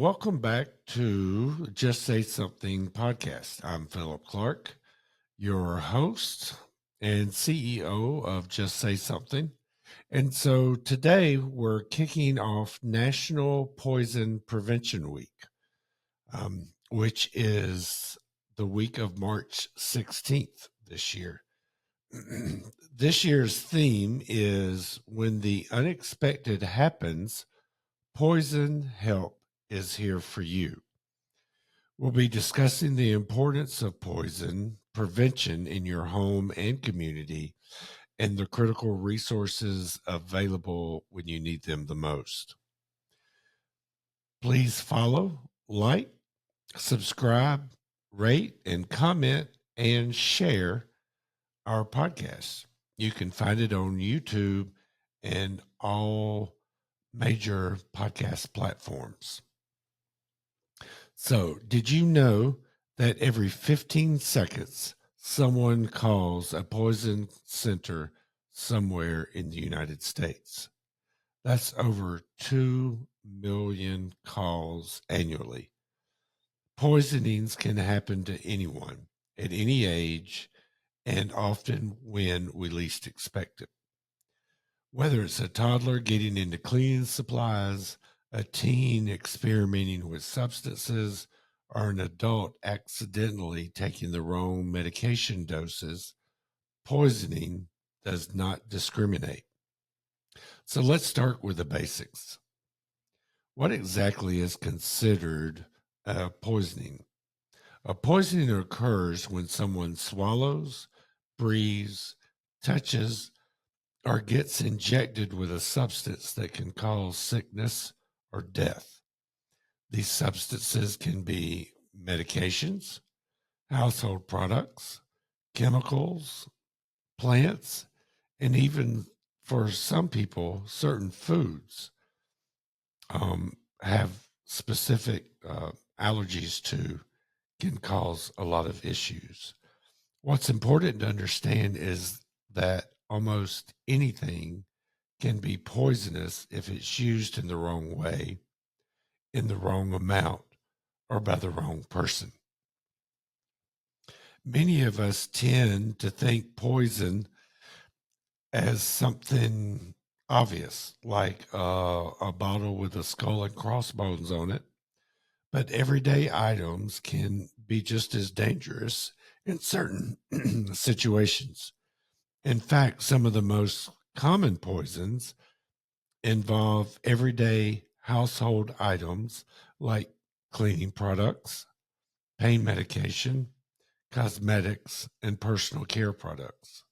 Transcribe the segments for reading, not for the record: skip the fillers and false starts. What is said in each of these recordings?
welcome back to Just Say Something podcast. I'm Phillip Clark, your host and CEO of Just Say Something. And so today we're kicking off National Poison Prevention Week, which is the week of March 16th this year. This year's theme is When the Unexpected Happens, Poison Help is here for you. We'll be discussing the importance of poison prevention in your home and community and the critical resources available when you need them the most. Please follow, like, subscribe, rate, and comment and share our podcast. You can find it on YouTube and all major podcast platforms. So, did you know that every 15 seconds, someone calls a poison center somewhere in the United States? That's over 2 million calls annually. Poisonings can happen to anyone at any age and often when we least expect it. Whether it's a toddler getting into cleaning supplies, a teen experimenting with substances, or an adult accidentally taking the wrong medication doses, poisoning does not discriminate. So let's start with the basics. What exactly is considered a poisoning? A poisoning occurs when someone swallows, breathes, touches, or gets injected with a substance that can cause sickness or death. These substances can be medications, household products, chemicals, plants, and even for some people, certain foods have specific allergies to, can cause a lot of issues. What's important to understand is that almost anything can be poisonous if it's used in the wrong way, in the wrong amount, or by the wrong person. Many of us tend to think poison as something obvious, like a bottle with a skull and crossbones on it. But everyday items can be just as dangerous in certain situations. In fact, some of the most common poisons involve everyday household items like cleaning products, pain medication, cosmetics, and personal care products.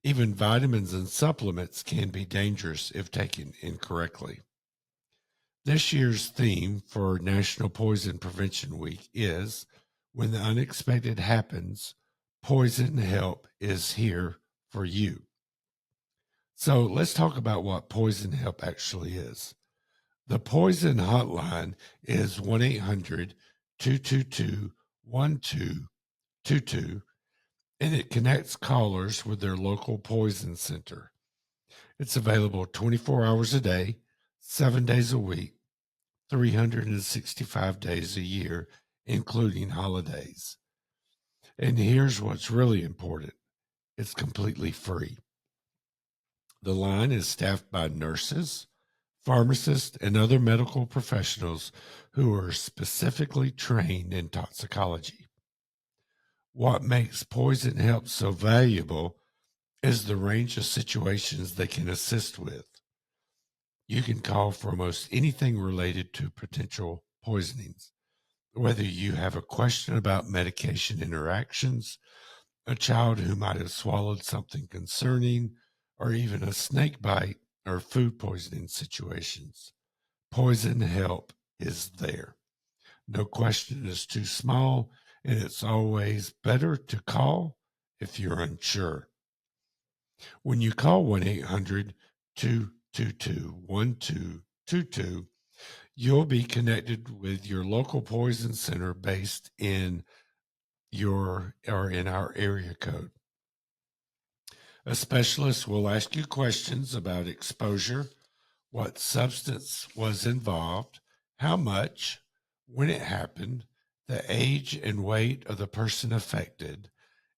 Even vitamins and supplements can be dangerous if taken incorrectly. This year's theme for National Poison Prevention Week is When the Unexpected Happens, Poison Help is here for you. So let's talk about what Poison Help actually is. The Poison Hotline is 1-800-222-1222, and it connects callers with their local poison center. It's available 24 hours a day, 7 days a week, 365 days a year, including holidays. And here's what's really important. It's completely free. The line is staffed by nurses, pharmacists, and other medical professionals who are specifically trained in toxicology. What makes Poison Help so valuable is the range of situations they can assist with. You can call for almost anything related to potential poisonings, whether you have a question about medication interactions, a child who might have swallowed something concerning, or even a snake bite or food poisoning situations. Poison Help is there. No question is too small, and it's always better to call if you're unsure. When you call 1-800-222-1222, you'll be connected with your local poison center based in your or in our area code. A specialist will ask you questions about exposure, what substance was involved, how much, when it happened, the age and weight of the person affected,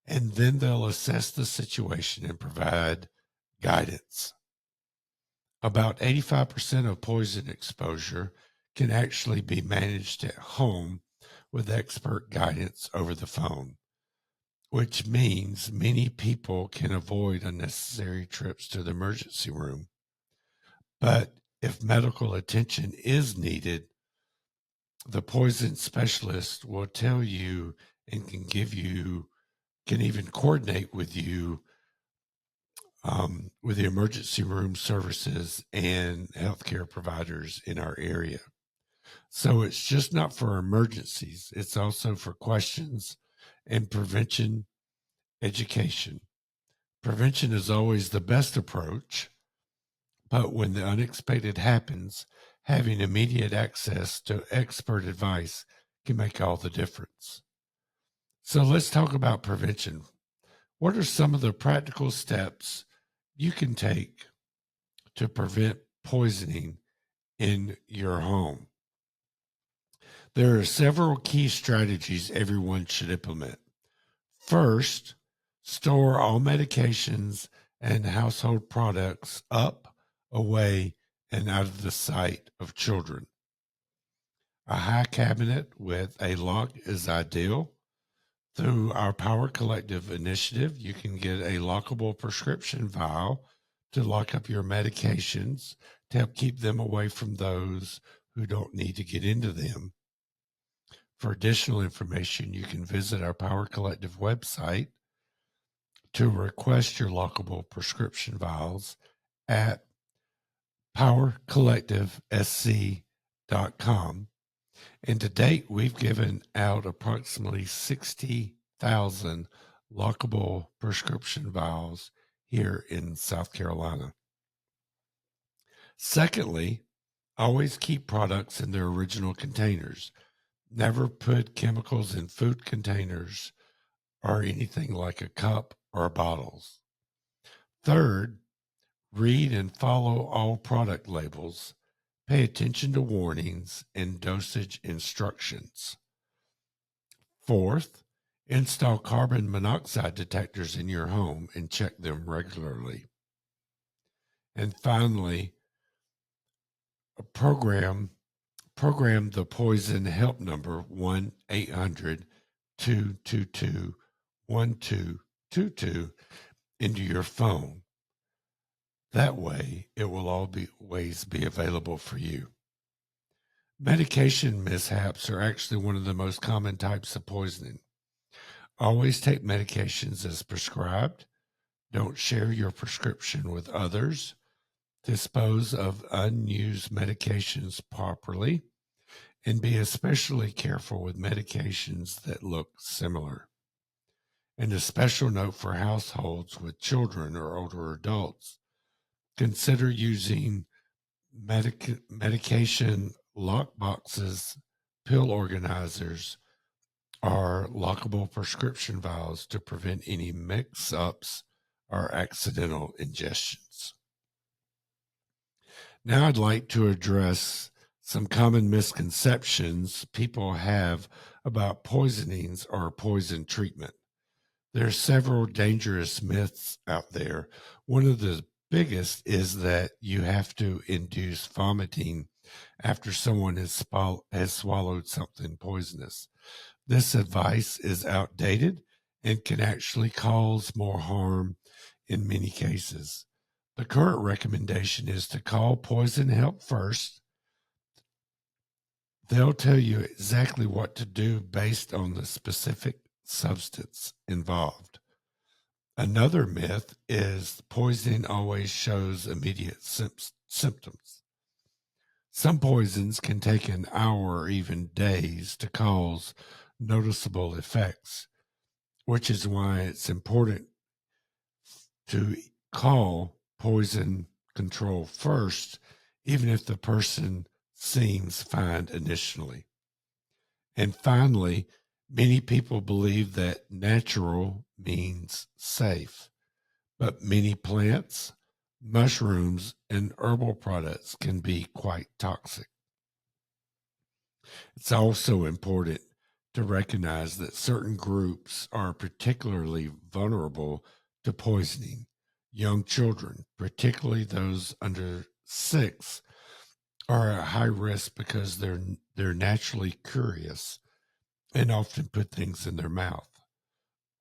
and then they'll assess the situation and provide guidance. About 85% of poison exposure can actually be managed at home with expert guidance over the phone, which means many people can avoid unnecessary trips to the emergency room. But if medical attention is needed, the poison specialist will tell you and can even coordinate with the emergency room services and healthcare providers in our area. So it's just not for emergencies, it's also for questions and prevention education. Prevention is always the best approach, but when the unexpected happens, having immediate access to expert advice can make all the difference. So let's talk about prevention. What are some of the practical steps you can take to prevent poisoning in your home? There are several key strategies everyone should implement. First, store all medications and household products up, away, and out of the sight of children. A high cabinet with a lock is ideal. Through our Power Collective initiative, you can get a lockable prescription vial to lock up your medications to help keep them away from those who don't need to get into them. For additional information, you can visit our Power Collective website to request your lockable prescription vials at powercollectivesc.com. And to date, we've given out approximately 60,000 lockable prescription vials here in South Carolina. Secondly, always keep products in their original containers. Never put chemicals in food containers or anything like a cup or bottles. Third, read and follow all product labels. Pay attention to warnings and dosage instructions. Fourth, install carbon monoxide detectors in your home and check them regularly. And finally, program the poison help number 1-800-222-1222 into your phone. That way, it will always be available for you. Medication mishaps are actually one of the most common types of poisoning. Always take medications as prescribed. Don't share your prescription with others. Dispose of unused medications properly. And be especially careful with medications that look similar. And a special note for households with children or older adults: consider using medication lock boxes, pill organizers, or lockable prescription vials to prevent any mix-ups or accidental ingestions. Now I'd like to address some common misconceptions people have about poisonings or poison treatment. There are several dangerous myths out there. One of the biggest is that you have to induce vomiting after someone has swallowed something poisonous. This advice is outdated and can actually cause more harm in many cases. The current recommendation is to call Poison Help first. They'll tell you exactly what to do based on the specific substance involved. Another myth is poisoning always shows immediate symptoms. Some poisons can take an hour or even days to cause noticeable effects, which is why it's important to call poison control first, even if the person seems fine initially. And finally, many people believe that natural means safe, but many plants, mushrooms, and herbal products can be quite toxic. It's also important to recognize that certain groups are particularly vulnerable to poisoning. Young children, particularly those under 6, are at high risk because they're naturally curious and often put things in their mouth.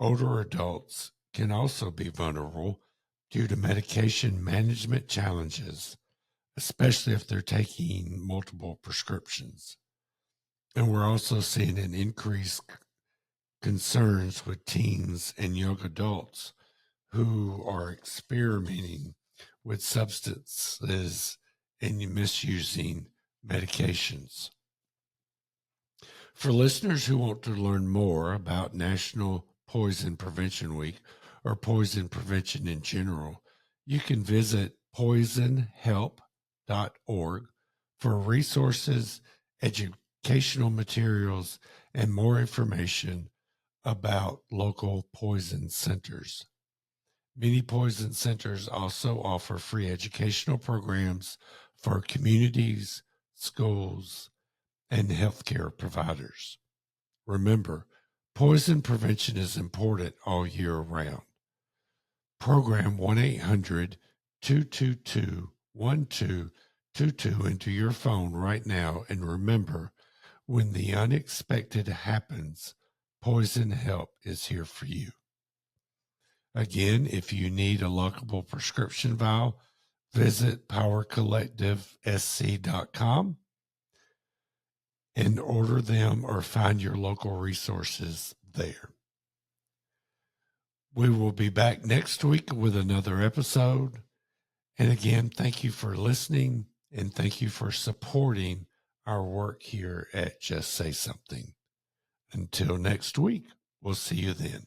Older adults can also be vulnerable due to medication management challenges, especially if they're taking multiple prescriptions. And we're also seeing an increase concerns with teens and young adults who are experimenting with substances and misusing medications. For listeners who want to learn more about National Poison Prevention Week or poison prevention in general, you can visit poisonhelp.org for resources, educational materials, and more information about local poison centers. Many poison centers also offer free educational programs for communities, schools, and healthcare providers. Remember, poison prevention is important all year round. Program 1 800 222 1222 into your phone right now, and remember, when the unexpected happens, Poison Help is here for you. Again, if you need a lockable prescription vial, visit powercollectivesc.com and order them or find your local resources there. We will be back next week with another episode. And again, thank you for listening and thank you for supporting our work here at Just Say Something. Until next week, we'll see you then.